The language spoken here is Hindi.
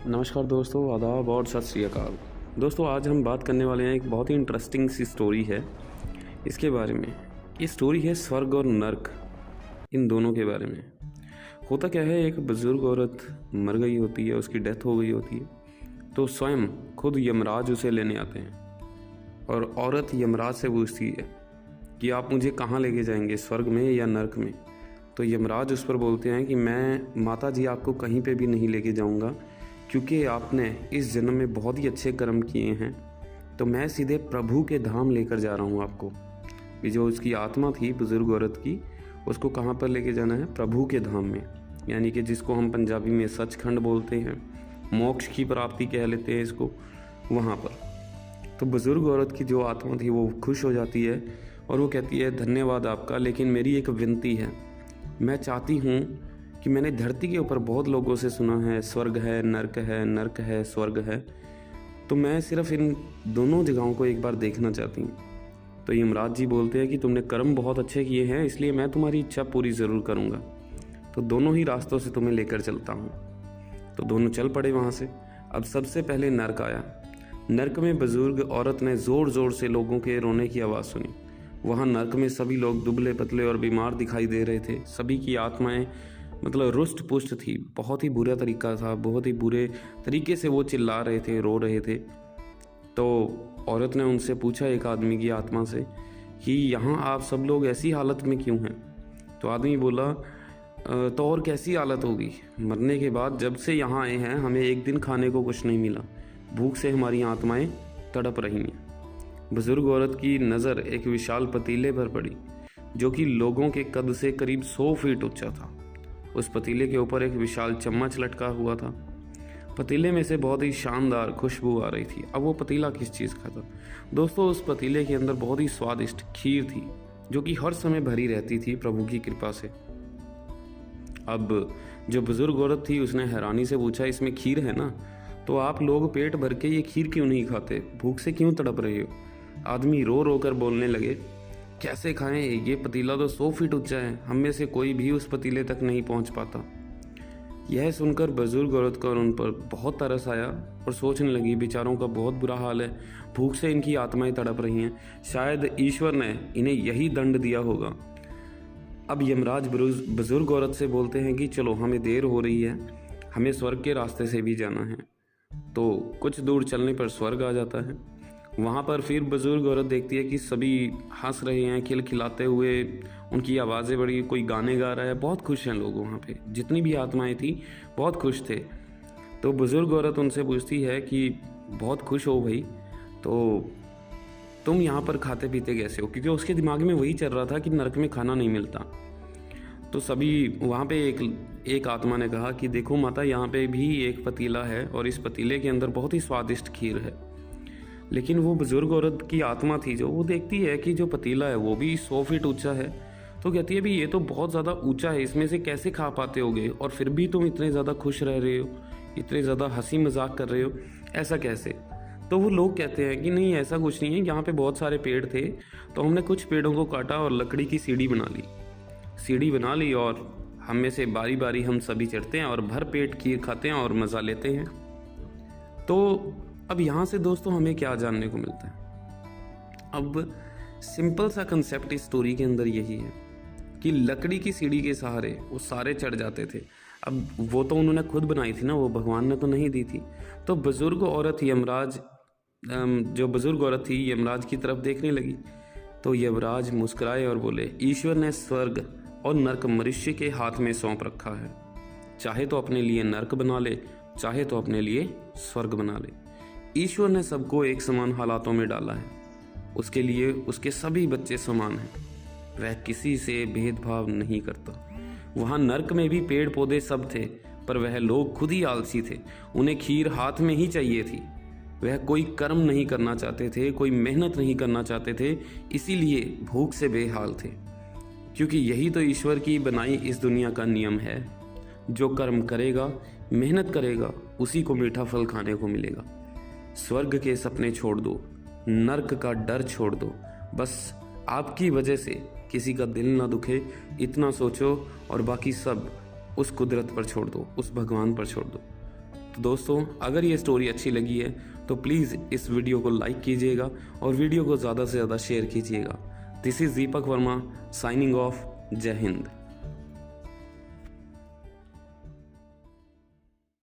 नमस्कार दोस्तों, आदाब और सत श्री अकाल। दोस्तों, आज हम बात करने वाले हैं, एक बहुत ही इंटरेस्टिंग सी स्टोरी है इसके बारे में। ये स्टोरी है स्वर्ग और नर्क, इन दोनों के बारे में। होता क्या है, एक बुज़ुर्ग औरत मर गई होती है, उसकी डेथ हो गई होती है, तो स्वयं खुद यमराज उसे लेने आते हैं और औरत यमराज से पूछती है कि आप मुझे कहाँ लेके जाएंगे, स्वर्ग में या नर्क में। तो यमराज उस पर बोलते हैं कि मैं माता जी आपको कहीं पे भी नहीं लेके जाऊंगा, क्योंकि आपने इस जन्म में बहुत ही अच्छे कर्म किए हैं, तो मैं सीधे प्रभु के धाम लेकर जा रहा हूँ आपको। ये जो उसकी आत्मा थी बुज़ुर्ग औरत की, उसको कहाँ पर लेके जाना है? प्रभु के धाम में, यानी कि जिसको हम पंजाबी में सचखंड बोलते हैं, मोक्ष की प्राप्ति कह लेते हैं इसको, वहाँ पर। तो बुज़ुर्ग औरत की जो आत्मा थी वो खुश हो जाती है और वो कहती है, धन्यवाद आपका, लेकिन मेरी एक विनती है। मैं चाहती हूँ कि मैंने धरती के ऊपर बहुत लोगों से सुना है स्वर्ग है, नर्क है, स्वर्ग है, तो मैं सिर्फ इन दोनों जगहों को एक बार देखना चाहती हूँ। तो यमराज जी बोलते हैं कि तुमने कर्म बहुत अच्छे किए हैं, इसलिए मैं तुम्हारी इच्छा पूरी ज़रूर करूँगा, तो दोनों ही रास्तों से तुम्हें लेकर चलता हूँ। तो दोनों चल पड़े वहाँ से। अब सबसे पहले नर्क आया। नर्क में बुजुर्ग औरत ने ज़ोर ज़ोर से लोगों के रोने की आवाज़ सुनी। वहाँ नर्क में सभी लोग दुबले पतले और बीमार दिखाई दे रहे थे। सभी की आत्माएं रुष्ट पुष्ट थी। बहुत ही बुरा तरीका था, बहुत ही बुरे तरीके से वो चिल्ला रहे थे, रो रहे थे। तो औरत ने उनसे पूछा, एक आदमी की आत्मा से, कि यहाँ आप सब लोग ऐसी हालत में क्यों हैं? तो आदमी बोला, तो और कैसी हालत होगी, मरने के बाद जब से यहाँ आए हैं हमें एक दिन खाने को कुछ नहीं मिला, भूख से हमारी आत्माएं तड़प रही हैं। बुजुर्ग औरत की नज़र एक विशाल पतीले पर पड़ी, जो कि लोगों के कद से करीब 100 फीट ऊंचा था। उस पतीले के ऊपर एक विशाल चम्मच लटका हुआ था। पतीले में से बहुत ही शानदार खुशबू आ रही थी। अब वो पतीला किस चीज़ का था दोस्तों? उस पतीले के अंदर बहुत ही स्वादिष्ट खीर थी, जो कि हर समय भरी रहती थी प्रभु की कृपा से। अब जो बुजुर्ग औरत थी उसने हैरानी से पूछा, इसमें खीर है ना, तो आप लोग पेट भर के ये खीर क्यों नहीं खाते, भूख से क्यों तड़प रहे हो? आदमी रो रो कर बोलने लगे, कैसे खाएं, ये पतीला तो 100 फीट ऊंचा है, हम में से कोई भी उस पतीले तक नहीं पहुंच पाता। यह सुनकर बुजुर्ग औरत को उन पर बहुत तरस आया और सोचने लगी, बेचारों का बहुत बुरा हाल है, भूख से इनकी आत्माएं तड़प रही हैं, शायद ईश्वर ने इन्हें यही दंड दिया होगा। अब यमराज बुजुर्ग औरत से बोलते हैं कि चलो, हमें देर हो रही है, हमें स्वर्ग के रास्ते से भी जाना है। तो कुछ दूर चलने पर स्वर्ग आ जाता है। वहाँ पर फिर बुजुर्ग औरत देखती है कि सभी हंस रहे हैं, खिलखिलाते हुए, उनकी आवाज़ें बड़ी, कोई गाने गा रहा है, बहुत खुश हैं लोग वहाँ पे, जितनी भी आत्माएं थी बहुत खुश थे। तो बुजुर्ग औरत उनसे पूछती है कि बहुत खुश हो भाई, तो तुम यहाँ पर खाते पीते कैसे हो? क्योंकि उसके दिमाग में वही चल रहा था कि नरक में खाना नहीं मिलता। तो सभी वहाँ पे एक आत्मा ने कहा कि देखो माता, यहाँ पे भी एक पतीला है और इस पतीले के अंदर बहुत ही स्वादिष्ट खीर है। लेकिन वो बुजुर्ग औरत की आत्मा थी जो, वो देखती है कि जो पतीला है वो भी 100 फीट ऊंचा है, तो कहती है, भी ये तो बहुत ज़्यादा ऊंचा है, इसमें से कैसे खा पाते होगे, और फिर भी तुम इतने ज़्यादा खुश रह रहे हो, इतने ज़्यादा हंसी मजाक कर रहे हो, ऐसा कैसे? तो वो लोग कहते हैं कि नहीं, ऐसा कुछ नहीं है, यहाँ पे बहुत सारे पेड़ थे, तो हमने कुछ पेड़ों को काटा और लकड़ी की सीढ़ी बना ली और हम में से बारी बारी हम सभी चढ़ते हैं और भर पेट खीर खाते हैं और मज़ा लेते हैं। तो अब यहाँ से दोस्तों हमें क्या जानने को मिलता है? अब सिंपल सा कंसेप्ट इस स्टोरी के अंदर यही है कि लकड़ी की सीढ़ी के सहारे वो सारे चढ़ जाते थे। अब वो तो उन्होंने खुद बनाई थी ना, वो भगवान ने तो नहीं दी थी। तो बुजुर्ग औरत थी यमराज की तरफ देखने लगी। तो यमराज मुस्कुराए और बोले, ईश्वर ने स्वर्ग और नर्क मनुष्य के हाथ में सौंप रखा है, चाहे तो अपने लिए नर्क बना ले, चाहे तो अपने लिए स्वर्ग बना ले। ईश्वर ने सबको एक समान हालातों में डाला है, उसके लिए उसके सभी बच्चे समान हैं, वह किसी से भेदभाव नहीं करता। वहाँ नर्क में भी पेड़ पौधे सब थे, पर वह लोग खुद ही आलसी थे, उन्हें खीर हाथ में ही चाहिए थी। वह कोई कर्म नहीं करना चाहते थे, कोई मेहनत नहीं करना चाहते थे, इसीलिए भूख से बेहाल थे। क्योंकि यही तो ईश्वर की बनाई इस दुनिया का नियम है, जो कर्म करेगा, मेहनत करेगा, उसी को मीठा फल खाने को मिलेगा। स्वर्ग के सपने छोड़ दो, नर्क का डर छोड़ दो, बस आपकी वजह से किसी का दिल ना दुखे, इतना सोचो, और बाकी सब उस कुदरत पर छोड़ दो, उस भगवान पर छोड़ दो। तो दोस्तों अगर ये स्टोरी अच्छी लगी है तो प्लीज़ इस वीडियो को लाइक कीजिएगा और वीडियो को ज़्यादा से ज़्यादा शेयर कीजिएगा। This is Deepak Verma signing off. जय हिंद।